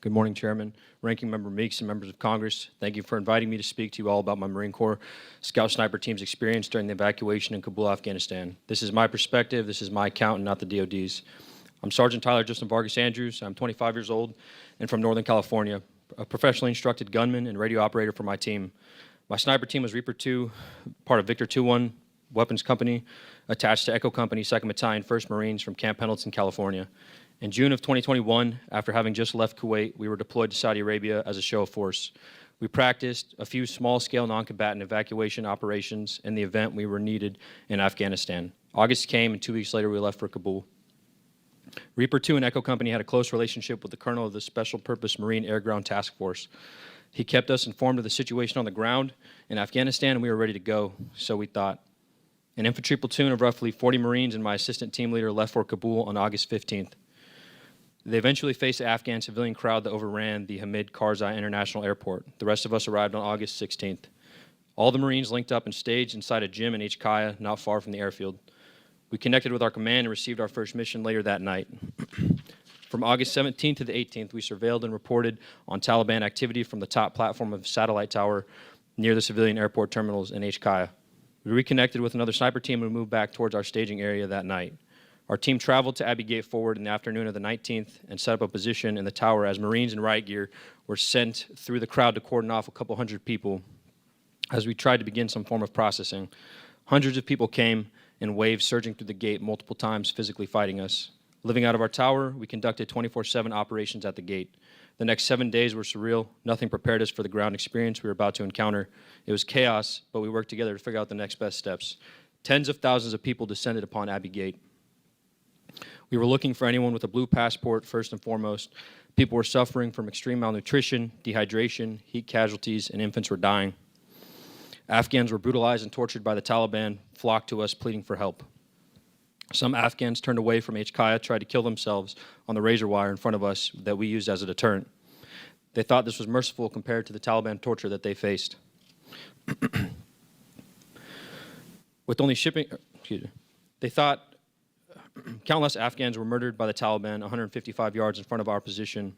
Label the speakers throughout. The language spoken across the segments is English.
Speaker 1: Good morning, Chairman, Ranking Member Meeks, and members of Congress. Thank you for inviting me to speak to you all about my Marine Corps Scout Sniper Team's experience during the evacuation in Kabul, Afghanistan. This is my perspective, this is my account, and not the DOD's. I'm Sergeant Tyler Justin Vargas Andrews. I'm 25 years old and from Northern California, a professionally instructed gunman and radio operator for my team. My sniper team was Reaper 2, part of Victor 2-1 Weapons Company, attached to Echo Company, 2nd Battalion, 1st Marines from Camp Pendleton, California. In June of 2021, after having just left Kuwait, we were deployed to Saudi Arabia as a show of force. We practiced a few small-scale non-combatant evacuation operations in the event we were needed in Afghanistan. August came, and 2 weeks later, we left for Kabul. Reaper 2 and Echo Company had a close relationship with the colonel of the Special Purpose Marine Air Ground Task Force. He kept us informed of the situation on the ground in Afghanistan, and we were ready to go, so we thought. An infantry platoon of roughly 40 Marines and my assistant team leader left for Kabul on August 15th. They eventually faced the Afghan civilian crowd that overran the Hamid Karzai International Airport. The rest of us arrived on August 16th. All the Marines linked up and staged inside a gym in HKIA, not far from the airfield. We connected with our command and received our first mission later that night. From August 17th to the 18th, we surveilled and reported on Taliban activity from the top platform of Satellite Tower near the civilian airport terminals in HKIA. We reconnected with another sniper team and moved back towards our staging area that night. Our team traveled to Abbey Gate Forward in the afternoon of the 19th and set up a position in the tower as Marines in riot gear were sent through the crowd to cordon off a couple hundred people as we tried to begin some form of processing. Hundreds of people came in waves surging through the gate multiple times, physically fighting us. Living out of our tower, we conducted 24/7 operations at the gate. The next 7 days were surreal. Nothing prepared us for the ground experience we were about to encounter. It was chaos, but we worked together to figure out the next best steps. Tens of thousands of people descended upon Abbey Gate. We were looking for anyone with a blue passport first and foremost. People were suffering from extreme malnutrition, dehydration, heat casualties, and infants were dying. Afghans were brutalized and tortured by the Taliban, flocked to us pleading for help. Some Afghans turned away from HKIA, tried to kill themselves on the razor wire in front of us that we used as a deterrent. They thought this was merciful compared to the Taliban torture that they faced. With only shipping, they thought countless Afghans were murdered by the Taliban 155 yards in front of our position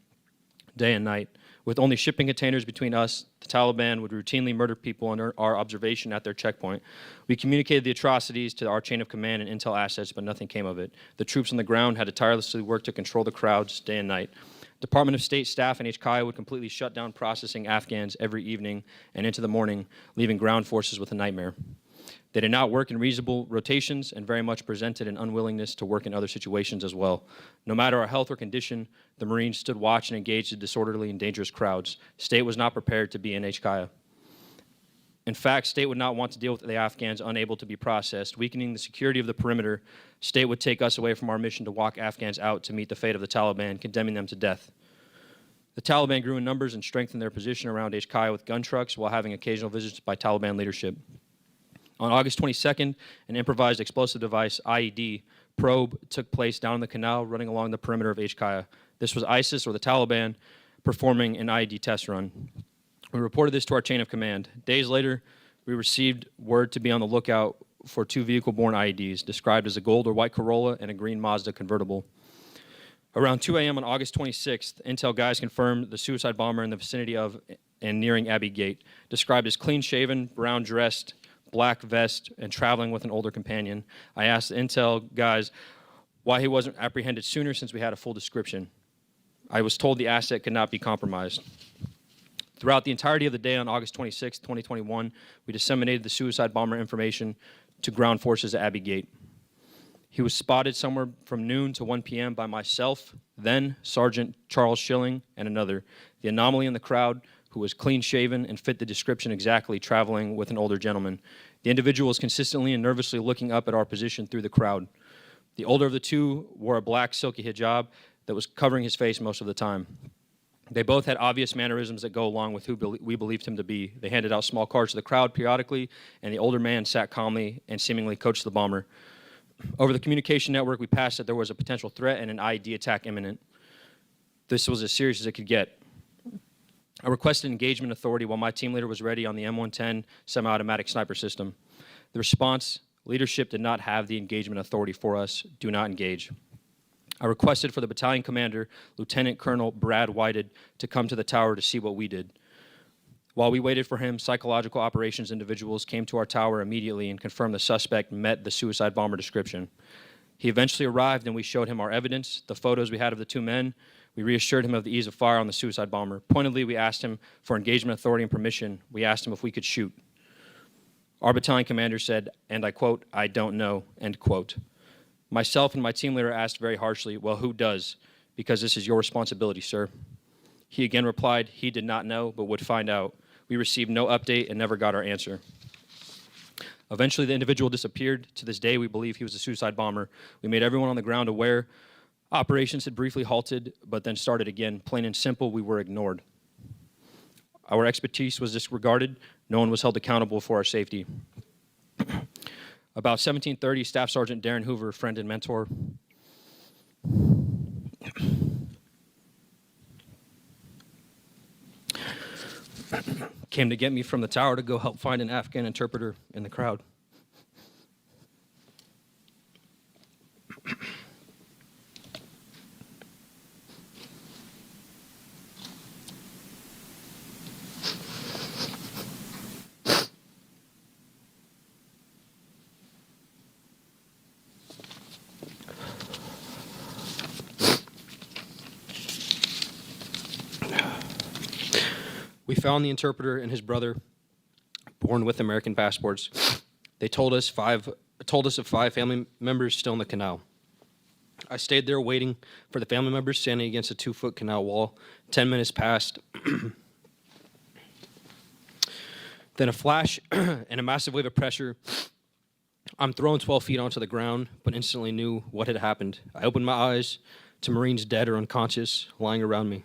Speaker 1: day and night. With only shipping containers between us, the Taliban would routinely murder people under our observation at their checkpoint. We communicated the atrocities to our chain of command and intel assets, but nothing came of it. The troops on the ground had to tirelessly work to control the crowds day and night. Department of State staff in HKIA would completely shut down processing Afghans every evening and into the morning, leaving ground forces with a nightmare. They did not work in reasonable rotations and very much presented an unwillingness to work in other situations as well. No matter our health or condition, the Marines stood watch and engaged in disorderly and dangerous crowds. State was not prepared to be in HKIA. In fact, State would not want to deal with the Afghans unable to be processed. Weakening the security of the perimeter, State would take us away from our mission to walk Afghans out to meet the fate of the Taliban, condemning them to death. The Taliban grew in numbers and strengthened their position around HKIA with gun trucks while having occasional visits by Taliban leadership. On August 22nd, an improvised explosive device, IED, probe took place down the canal running along the perimeter of HKIA. This was ISIS, or the Taliban, performing an IED test run. We reported this to our chain of command. Days later, we received word to be on the lookout for 2 vehicle-borne IEDs, described as a gold or white Corolla and a green Mazda convertible. Around 2 a.m. on August 26th, intel guys confirmed the suicide bomber in the vicinity of and nearing Abbey Gate, described as clean-shaven, brown-dressed, black vest, and traveling with an older companion. I asked the intel guys why he wasn't apprehended sooner since we had a full description. I was told the asset could not be compromised. Throughout the entirety of the day on August 26, 2021, we disseminated the suicide bomber information to ground forces at Abbey Gate. He was spotted somewhere from noon to 1 p.m. by myself, then Sergeant Charles Schilling, and another. The anomaly in the crowd, who was clean-shaven and fit the description exactly, traveling with an older gentleman. The individual was consistently and nervously looking up at our position through the crowd. The older of the two wore a black silky hijab that was covering his face most of the time. They both had obvious mannerisms that go along with who we believed him to be. They handed out small cards to the crowd periodically, and the older man sat calmly and seemingly coached the bomber. Over the communication network, we passed that there was a potential threat and an IED attack imminent. This was as serious as it could get. I requested engagement authority while my team leader was ready on the M110 semi-automatic sniper system. The response, leadership did not have the engagement authority for us. Do not engage. I requested for the battalion commander, Lieutenant Colonel Brad Whited, to come to the tower to see what we did. While we waited for him, psychological operations individuals came to our tower immediately and confirmed the suspect met the suicide bomber description. He eventually arrived and we showed him our evidence, the photos we had of the two men. We reassured him of the ease of fire on the suicide bomber. Pointedly, we asked him for engagement authority and permission. We asked him if we could shoot. Our battalion commander said, and I quote, "I don't know," end quote. Myself and my team leader asked very harshly, "Well, who does? Because this is your responsibility, sir." He again replied he did not know, but would find out. We received no update and never got our answer. Eventually, the individual disappeared. To this day, we believe he was a suicide bomber. We made everyone on the ground aware. Operations had briefly halted, but then started again. Plain and simple, we were ignored. Our expertise was disregarded. No one was held accountable for our safety. About 1730, Staff Sergeant Darren Hoover, friend and mentor, came to get me from the tower to go help find an Afghan interpreter in the crowd. We found the interpreter and his brother, born with American passports. They told us of 5 family members still in the canal. I stayed there waiting for the family members standing against a 2-foot canal wall. 10 minutes passed. Then a flash and a massive wave of pressure. I'm thrown 12 feet onto the ground, but instantly knew what had happened. I opened my eyes to Marines dead or unconscious lying around me.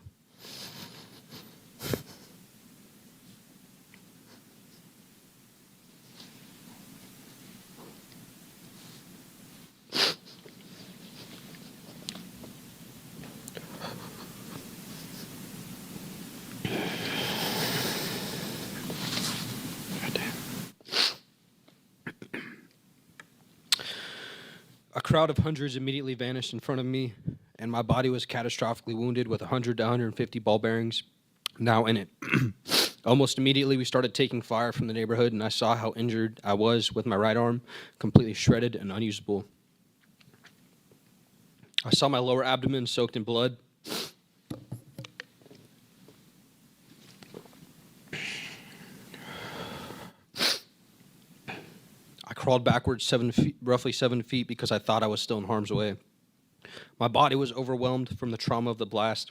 Speaker 1: A crowd of hundreds immediately vanished in front of me, and my body was catastrophically wounded with 100 to 150 ball bearings now in it. Almost immediately, we started taking fire from the neighborhood, and I saw how injured I was with my right arm, completely shredded and unusable. I saw my lower abdomen soaked in blood. I crawled backwards roughly 7 feet because I thought I was still in harm's way. My body was overwhelmed from the trauma of the blast.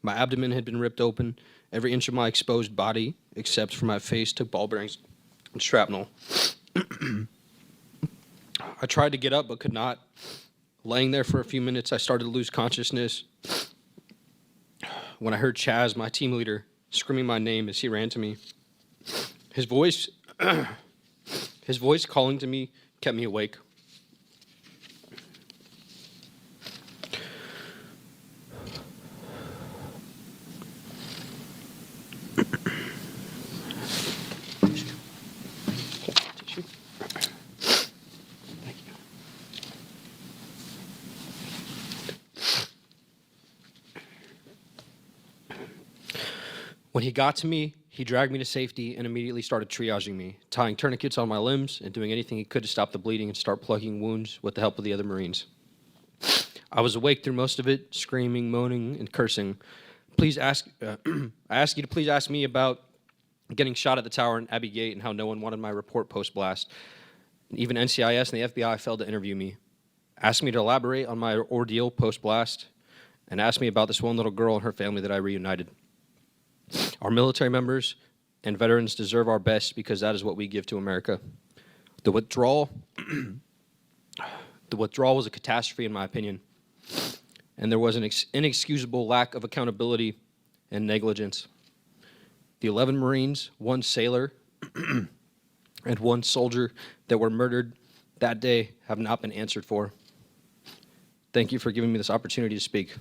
Speaker 1: My abdomen had been ripped open. Every inch of my exposed body, except for my face, took ball bearings and shrapnel. I tried to get up but could not. Laying there for a few minutes, I started to lose consciousness when I heard Chaz, my team leader, screaming my name as he ran to me. His voice calling to me kept me awake. When he got to me, he dragged me to safety and immediately started triaging me, tying tourniquets on my limbs and doing anything he could to stop the bleeding and start plugging wounds with the help of the other Marines. I was awake through most of it, screaming, moaning, and cursing. I ask you to please ask me about getting shot at the tower in Abbey Gate and how no one wanted my report post-blast. Even NCIS and the FBI failed to interview me. Ask me to elaborate on my ordeal post-blast, and ask me about this one little girl and her family that I reunited. Our military members and veterans deserve our best because that is what we give to America. The withdrawal was a catastrophe in my opinion, and there was an inexcusable lack of accountability and negligence. The 11 Marines, 1 sailor, and 1 soldier that were murdered that day have not been answered for. Thank you for giving me this opportunity to speak.